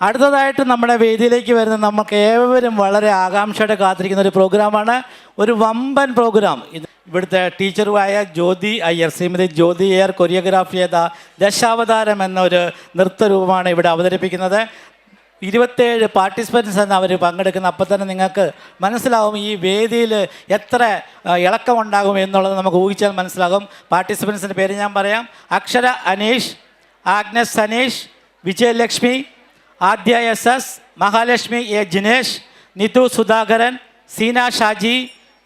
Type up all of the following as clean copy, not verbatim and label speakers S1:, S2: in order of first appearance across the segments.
S1: അടുത്തതായിട്ട് നമ്മുടെ വേദിയിലേക്ക് വരുന്ന നമുക്ക് ഏവരും വളരെ ആകാംക്ഷയോടെ കാത്തിരിക്കുന്ന ഒരു പ്രോഗ്രാമാണ്, ഒരു വമ്പൻ പ്രോഗ്രാം. ഇവിടുത്തെ ടീച്ചറുമായ ജ്യോതി അയ്യർ, ശ്രീമതി ജ്യോതി അയ്യർ കൊറിയോഗ്രാഫി ചെയ്ത ദശാവതാരം എന്നൊരു നൃത്തരൂപമാണ് ഇവിടെ അവതരിപ്പിക്കുന്നത്. 27 പാർട്ടിസിപ്പൻസ് എന്ന് അവർ പങ്കെടുക്കുന്ന. അപ്പം തന്നെ നിങ്ങൾക്ക് മനസ്സിലാവും ഈ വേദിയിൽ എത്ര ഇളക്കമുണ്ടാകും എന്നുള്ളത് നമുക്ക് ഊഹിച്ചാൽ മനസ്സിലാകും. പാർട്ടിസിപ്പൻസിൻ്റെ പേര് ഞാൻ പറയാം: അക്ഷര Aneesh, Agnes Saneesh, Vijayalakshmi, Adya SS, Mahalakshmi A Jinesh, Nitu Sudhakaran, Seena Shaji,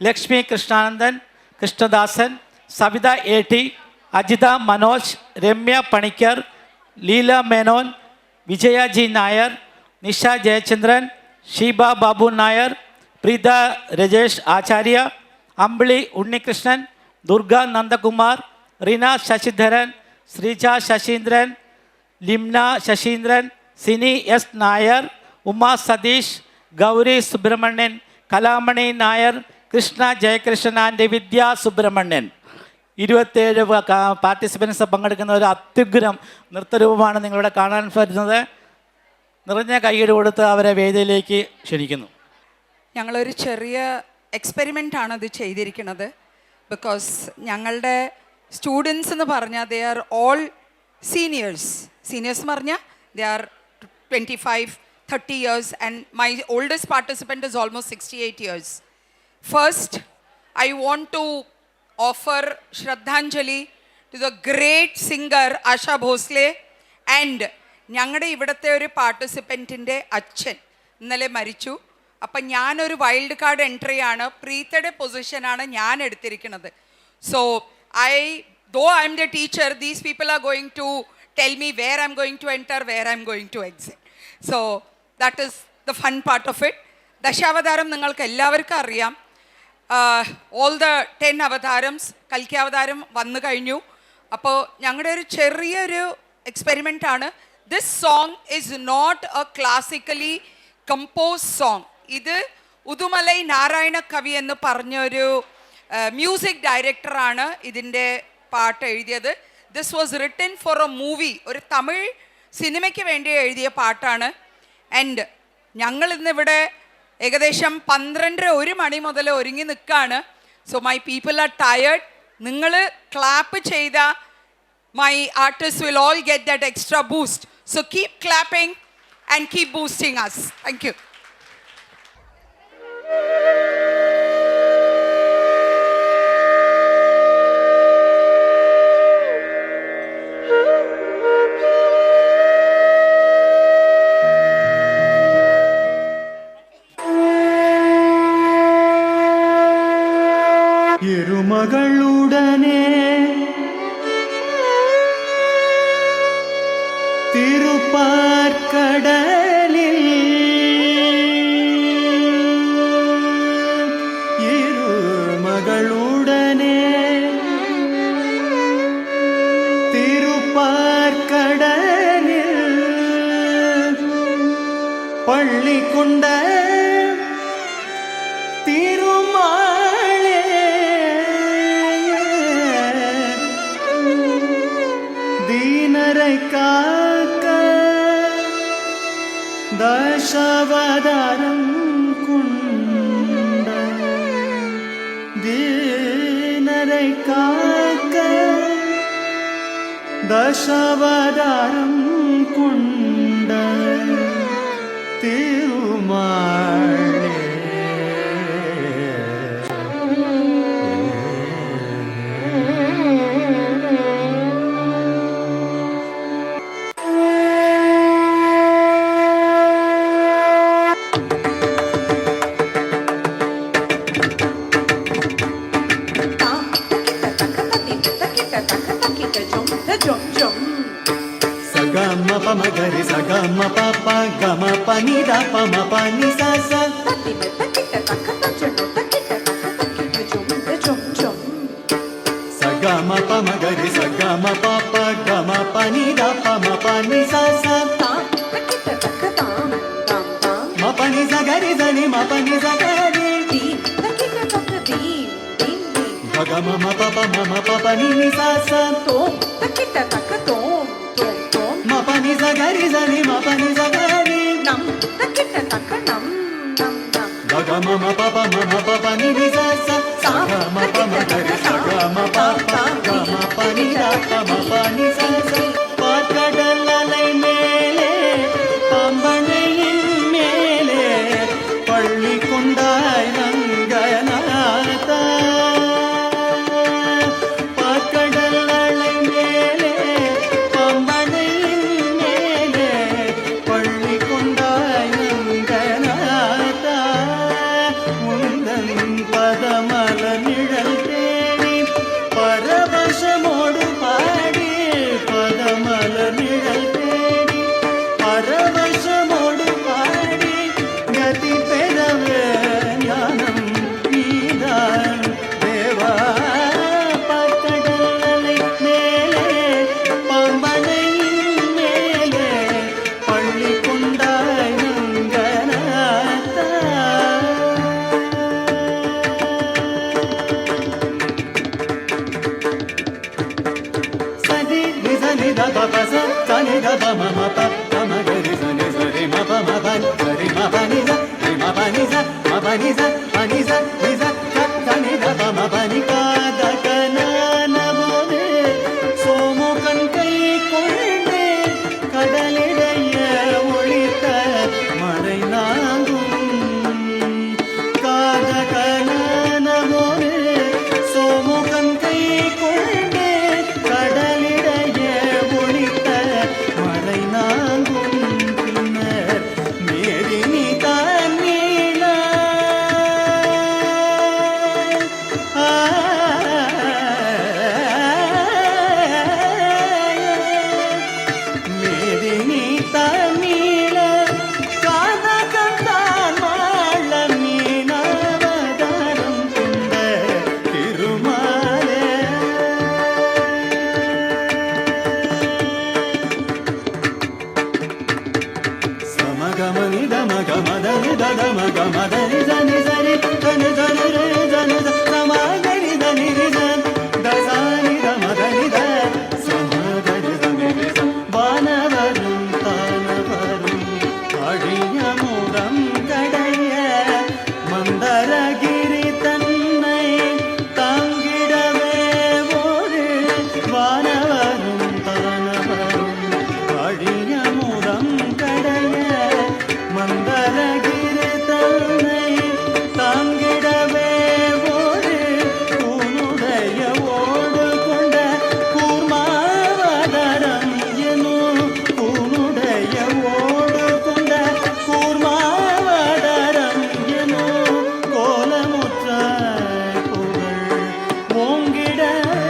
S1: Lakshmi Krishnanandan, Krishnadasan, Savitha AT, Ajitha Manoj, Ramya Panicker, Leela Menon, Vijaya G Nair, Nisha Jayachandran, Sheeba Babu Nair, Preetha Rajesh Acharya, Ambili Unnikrishnan, Durga Nandakumar, Reena Sasidharan, Sreeja Sasindran, Limna Sasindran, Sini S Nair, Uma Satheesh, Gauri Subramanian, Kalamani Nair, Krishna Jayakrishnan and Vidya Subramanian. 27 participants പങ്കെടുക്കുന്ന ഒരു അത്യുഗ്രം നൃത്തരൂപമാണ് നിങ്ങളിവിടെ കാണാൻ പറ്റുന്നത്. നിറഞ്ഞ കൈയ്യടി കൊടുത്ത് അവരെ വേദിയിലേക്ക് ക്ഷണിക്കുന്നു.
S2: ഞങ്ങളൊരു ചെറിയ എക്സ്പെരിമെൻ്റാണ് ഇത് ചെയ്തിരിക്കുന്നത്. ബിക്കോസ് ഞങ്ങളുടെ സ്റ്റുഡൻസ് എന്ന് പറഞ്ഞാൽ ദേ ആർ ഓൾ സീനിയേഴ്സ് എന്ന് പറഞ്ഞാൽ they are 25-30 years and my oldest participant is almost 68 years. First, I want to offer Shraddhanjali to the great singer Asha Bhosle and ഞങ്ങളുടെ ഇവിടുത്തെ ഒരു പാർട്ടിസിപ്പൻറ്റിൻ്റെ അച്ഛൻ ഇന്നലെ മരിച്ചു. അപ്പം ഞാനൊരു വൈൽഡ് കാർഡ് എൻട്രിയാണ്, പ്രീതയുടെ പൊസിഷനാണ് ഞാൻ എടുത്തിരിക്കുന്നത്. So though I am the teacher, these people are going to tell me where I'm going to enter, where I'm going to exit. So that is the fun part of it. Dashavatara നിങ്ങൾക്ക് എല്ലാവർക്കും അറിയാം. All the 10 അവതാരംസ്, കൽക്കി അവതാരം വന്നു കഴിഞ്ഞു. അപ്പോൾ ഞങ്ങളുടെ ഒരു ചെറിയൊരു എക്സ്പെരിമെൻ്റ് ആണ്. This song is not a classically compose song. ഇത് ഉദുമലൈ നാരായണ കവി എന്ന് പറഞ്ഞൊരു മ്യൂസിക് ഡയറക്ടറാണ് ഇതിൻ്റെ പാട്ട് എഴുതിയത്. This was written for a movie, ഒരു തമിഴ് സിനിമയ്ക്ക് വേണ്ടി എഴുതിയ പാട്ടാണ്. ആൻഡ് ഞങ്ങൾ ഇന്നിവിടെ ഏകദേശം 12-1 മണി മുതൽ ഒരുങ്ങി നിൽക്കുകയാണ്. So my people are tired. നിങ്ങൾ ക്ലാപ്പ് ചെയ്ത my artist will all get that extra boost. So keep clapping and keep boosting us. Thank you.
S3: ഇരുമകളുടനെ തിരുപ്പാർക്കടലിൽ ഇരുമകളുടനെ തിരുപ്പാർക്കടലിൽ പള്ളിക്കൊണ്ട കാക്ക ദശാവതാരം കൊണ്ട ദീനരെ കാക്ക ദശാവതാരം കൊണ്ട തിരുമാളേ Sagama pama gari sagama papa gama pani da pama pani sa sa takita takita takata chano takita takita jum jum sagama pama gari sagama papa gama pani da pama pani sa sa takita takata tam tam ma pani sa gari zani ma pani sa gari di takita takati dim gama ma papa ni sa sa to takita takato ma pani sa gari zani ma pani sa gari ma ma pa pa ma ma pa pa ni ni sa sa sa ga ma pa ma ga re sa ga ma pa pa ga ma pa ni da pa ma pa ni sa sa பாக்கடல் அலை மேலே பாம்பனையின் மேலே பள்ளி கொண்டாய் ரங்கநாதா பாக்கடல் அலை மேலே பாம்பனையின் மேலே பள்ளி கொண்டாய் ரங்கநாதா உந்தன் பதமல நிழல் தேடி பரவசமோடு பாடி பதமல நிழல் தேடி பரவசமோடு பாடி கதி பெறவே ஞானம் நீதான் தேவா பாக்கடல் அலை மேலே பாம்பனையின் மேலே பள்ளி கொண்டாய் ரங்கநாதா சதி நிசனி த ப ப ச சனி த ப ம ம ப ப ம க ரி ச நி ச ரி ம ப ம ப நி ச ரி ம ப நி ச ரி ம ப நி ச ம ப நி ச ப நி ச நி ச ச சனி த ப ம ப நி கா த க ந ந போதே சோமுகன் கை கொண்டே கடலிடைய ஒளித்த மழை நாங்கும் காத கன போதே சோமுகன் கை கொண்டே கடலிடைய ஒளித்த மழை நாங்கும் பின்னர் மேதினி தான் நீள மேதினி தான் நீள காதகம் தான் மாள மீனாவதாரம் கொண்ட திருமாலே సమగమని దమగమదని దదమగమదని జని జని జని జని రే జని సమాగని దని రిజన్ దసాని దమదని ద సమగని జని రిజ వానవరం తానవరం அழியமுதம் கடைய மந்தரகிரி தன்னை தாங்கிடவே ஒரு வானவரும் தானவரும் அழியமுதம் கடைய மந்தரகிரி தன்னை தாங்கிடவே ஒரு கூனுடைய ஓடு கொண்ட கூர்மாவதரம் எனும் கூனுடைய ஓடு கொண்ட கூர்மாவதரம் எனும் கோலமுற்ற புகழ் ஓங்கிடவே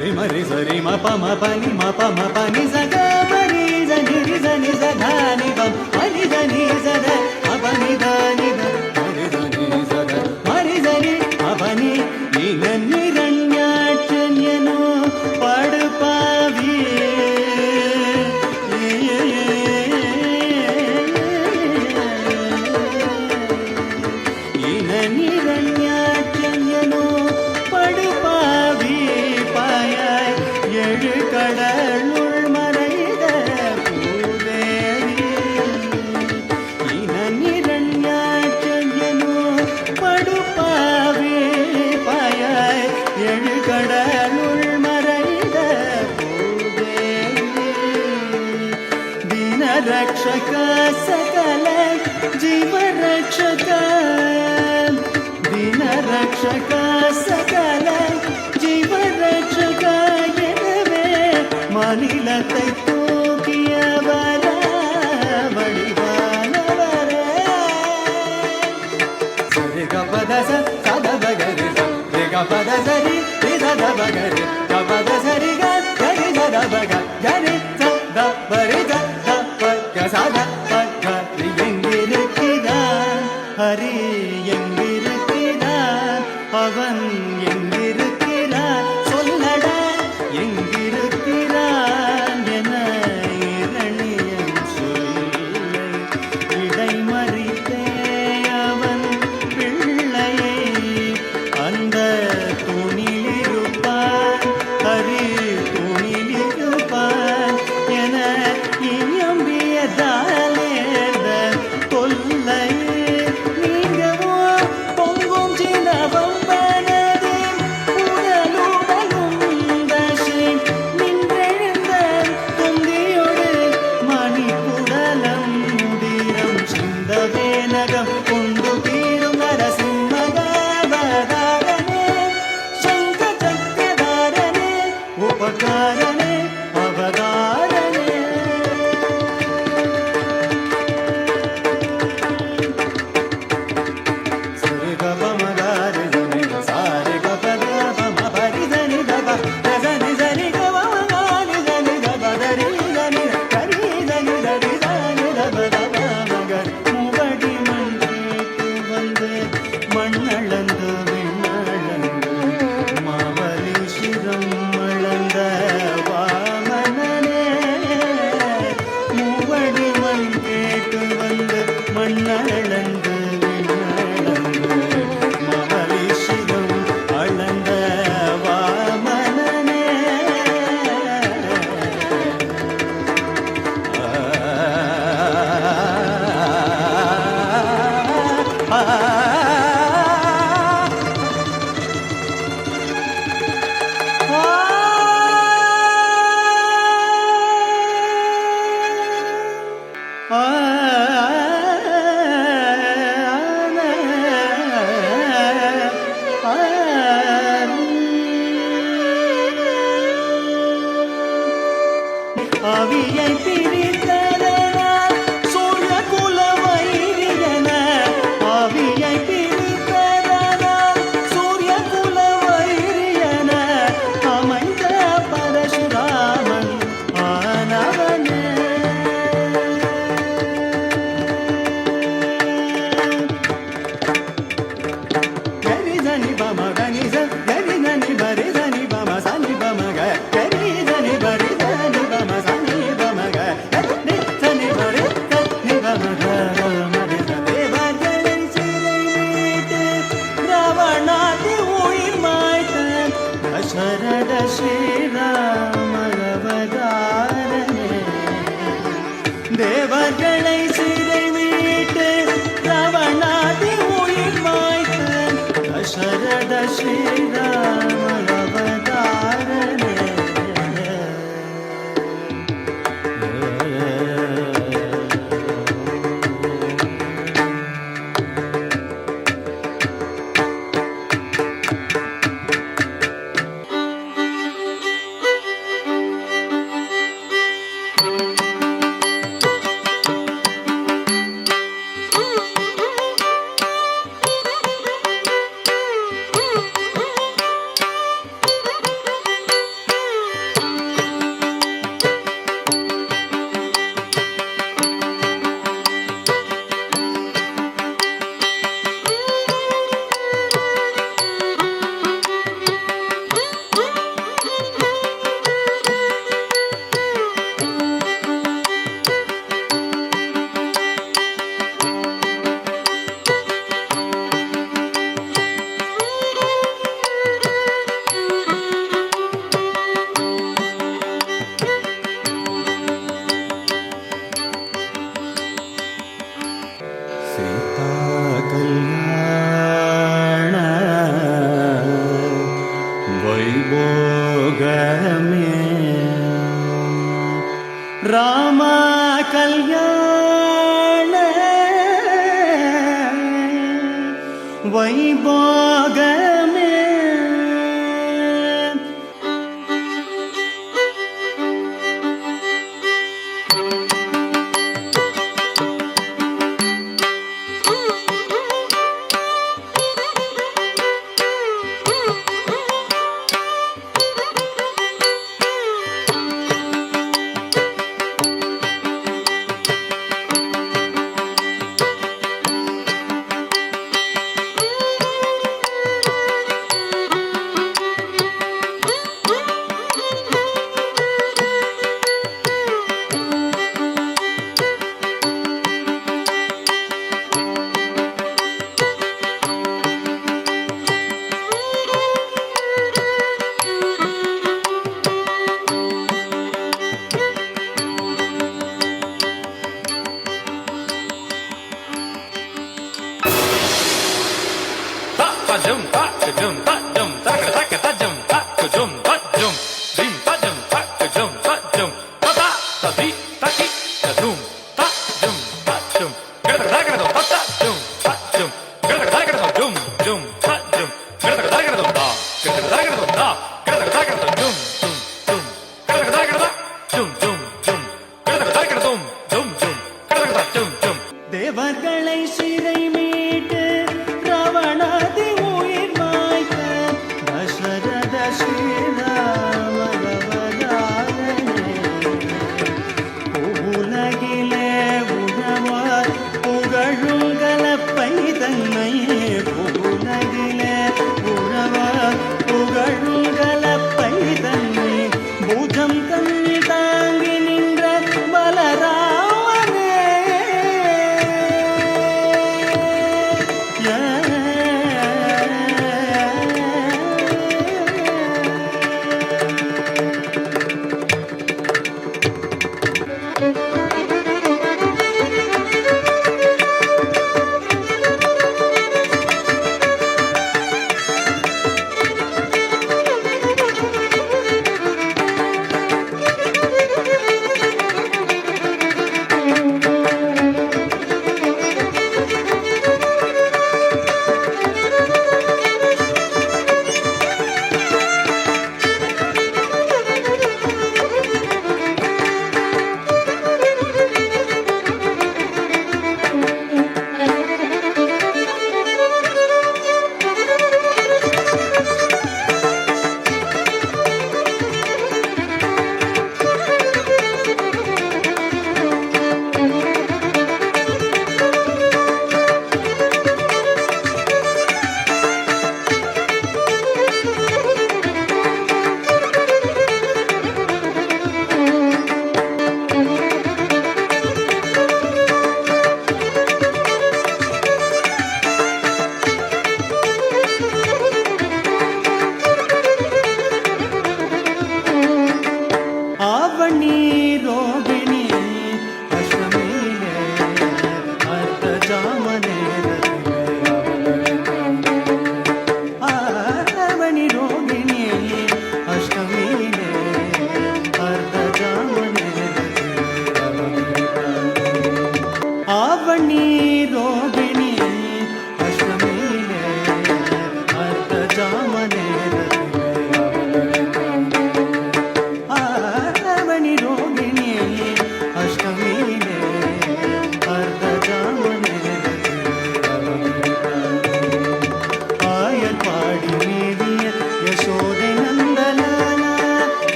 S3: ரிமரி சரி ம ப ம ப நி ம ப ம ப நி ச க ம ரி ச நி ரி ச நி ச த நி ப ம நி த நி ச த ம ப நி த நி த ம ரி த நி ச த ம ரி ச நி ம ப நி நி ன நிரண்யாட்சன் எனோ படுபாவி இன நிரண்யாட்சன் எனோ படுபாவி பாயாய் எழு கடலுள் மறைத பூதேவி இன நிரண்யாட்சன் எனோ படுபாவி பாயாய் எழு கடலுள் மறைத பூதேவி ದೀನ ರಕ್ಷಕ ಸಕಲ ಜೀವ ರಕ್ಷಕ ದೀನ ರಕ್ಷಕ ಸಕಲ ಜೀವ ರಕ್ಷಕ எனவே மாநிலத்தை தூக்கியவர வடிவானவரே சரி கபத சத பகரி க பத சரி சத பகரி கபத சரி கரி சத பக கரி சத பரி சத பக சத பக எங்கிருக்கிறான் ஹரி எங்கிருக்கிறான் அவன் எங்கிருக்கிறான் சொல்லடா எங்கிருக்கிறான் என இரணியன் சொல்லை இடைமறித்தே அவன் பிள்ளையை அந்த துணிலிருப்பான் ಉಪಕಾರನೆ ಅವತಾರನೆ. ಸರಿ ಗ ಪ ಮ ಗ ರಿ ಸ ನಿ ದ ಸ ರಿ ಗ ಪ ದ ಪ ಮ ಪ ರಿ ಸ ನಿ ದ ಪ ದ ಸ ನಿ ಸ ರಿ ಗ ಪ ಮ ಗ ರಿ ಸ ನಿ ದ ಪ ದ ರಿ ಸ ನಿ ದ ಗ ರಿ ಸ ನಿ ದ ರಿ ಸ ನಿ ದ ಪ ದ ಪ ಮ ಗ. மூவடி மண் கேட்டு வந்து மண்ணளந்து விண்ணளந்து மாவலீஸ்வரம் அளந்த வாமனனே. மூவடி மண் கேட்டு வந்து மண்ணளந்து விண்ணளந்து மாவலீஸ்வரம் அளந்த வாமனனே. அவியை பிரித்ததனால் சூழ குல வைரியன. அவியை பிரித்ததனால் சூரிய குல வைரியன. அமைந்த பரசுராமன் ஆனவனே. கரி சனி பம கனி ச கரி நனி பரி சனி பம சனி பம க கரி சனி பரி சனி பம சனி பம க கரி சனி பரி சனி பம க மரி ச. தேவர்களை சிறை மீட்டு ராவணாதி உயிர் மாய்த்த தசரத ஸ்ரீராம அவதாரனே. தேவர்களை சிறை மீட்டு ராவணாதி உயிர் மாய்த்த தசரத ஸ்ரீராம அவதாரனே. சீதா கல்யாண வைபோகமே. ராம கல்யாண வைபோகமே.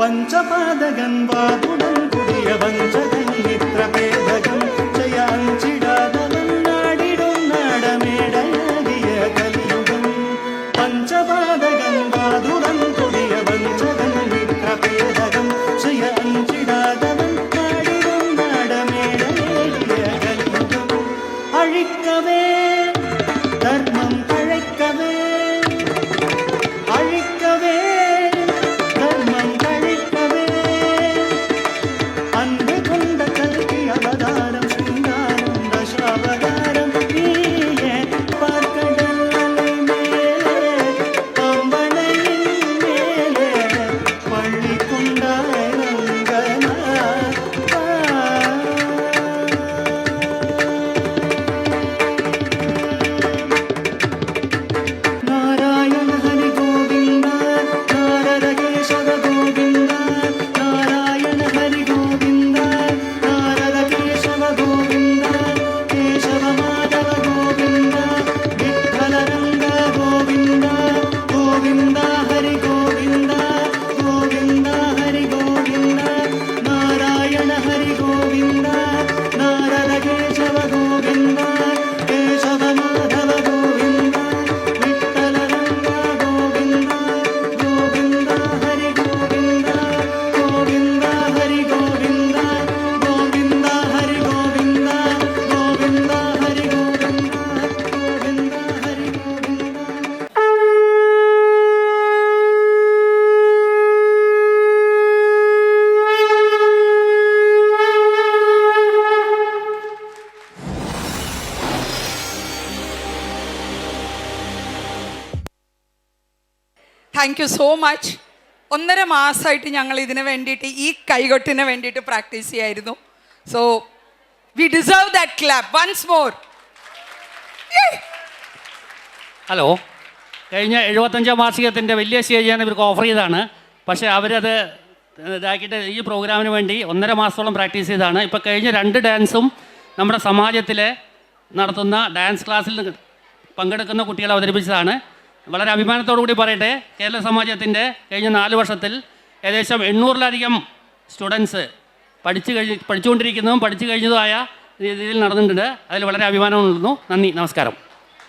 S3: പഞ്ചപാദകൻ വാതുടൻ കുടിയ വഞ്ചകൻ മിത്രഭേദകൻ ജയാഞ്ചിടാതവൻ നാടിടും നാടമേടയാകിയ കലിയുഗം പഞ്ചപാദകൻ വാതുടൻ കുടിയ വഞ്ചകൻ മിത്രഭേദകൻ ജയാഞ്ചിടാതവൻ നാടിടും നാടമേടയാകിയ കലിയുഗം അഴിക്കവേ ധർമ്മം അழைக்கவே அழிக்கவே தர்மம் கழிக்கவே அன்பு கொண்ட கல்கி அவதாரம் சிங்காரம் தசாவதாரம் நீயே பார்க்கடல் அலை மேலே பாம்பனையின் மேலே பள்ளி கொண்டாய் ரங்கனா Narayana Hari Govinda Narada Keshava Govinda Narayana Hari Govinda Narada Keshava Govinda Keshava Madhava Govinda Vitthala Ranga Govinda Govinda Hari Govinda Govinda Hari Govinda Narayana Hari Govinda Narada Keshava Govinda Keshava Madhava Govinda Vitthala Ranga Govinda Govinda Hari Govinda Govinda Hari Govinda Govinda Hari Govinda Govinda Hari Govinda Govinda Hari Govinda
S2: thank you so much. 1.5 മാസമായിട്ട് ഞങ്ങൾ ഇതിന് വേണ്ടിയിട്ട് ഈ കൈകൊട്ടിന് വേണ്ടിയിട്ട് പ്രാക്ടീസ് ചെയ്യായിരുന്നു. So we deserve that clap once more.
S4: Hello, കഴിഞ്ഞ 75ാം വാർഷികത്തിൻ്റെ വലിയ സ്റ്റേജാണ് ഇവർക്ക് ഓഫർ ചെയ്തതാണ്. പക്ഷേ അവരത് ഇതാക്കിയിട്ട് ഈ പ്രോഗ്രാമിന് വേണ്ടി 1.5 മാസത്തോളം പ്രാക്ടീസ് ചെയ്തതാണ്. ഇപ്പോൾ കഴിഞ്ഞ 2 ഡാൻസും നമ്മുടെ സമാജത്തിൽ നടത്തുന്ന ഡാൻസ് ക്ലാസ്സിൽ പങ്കെടുക്കുന്ന കുട്ടികൾ അവതരിപ്പിച്ചതാണ്. വളരെ അഭിമാനത്തോടു കൂടി പറയട്ടെ, കേരള സമാജത്തിൻ്റെ കഴിഞ്ഞ 4 വർഷത്തിൽ ഏകദേശം 800-ലധികം സ്റ്റുഡൻസ് പഠിച്ചുകൊണ്ടിരിക്കുന്നതും പഠിച്ചു കഴിഞ്ഞതുമായ രീതിയിൽ നടന്നിട്ടുണ്ട്. അതിൽ വളരെ അഭിമാനം ഉണ്ടെന്നു. നന്ദി, നമസ്കാരം.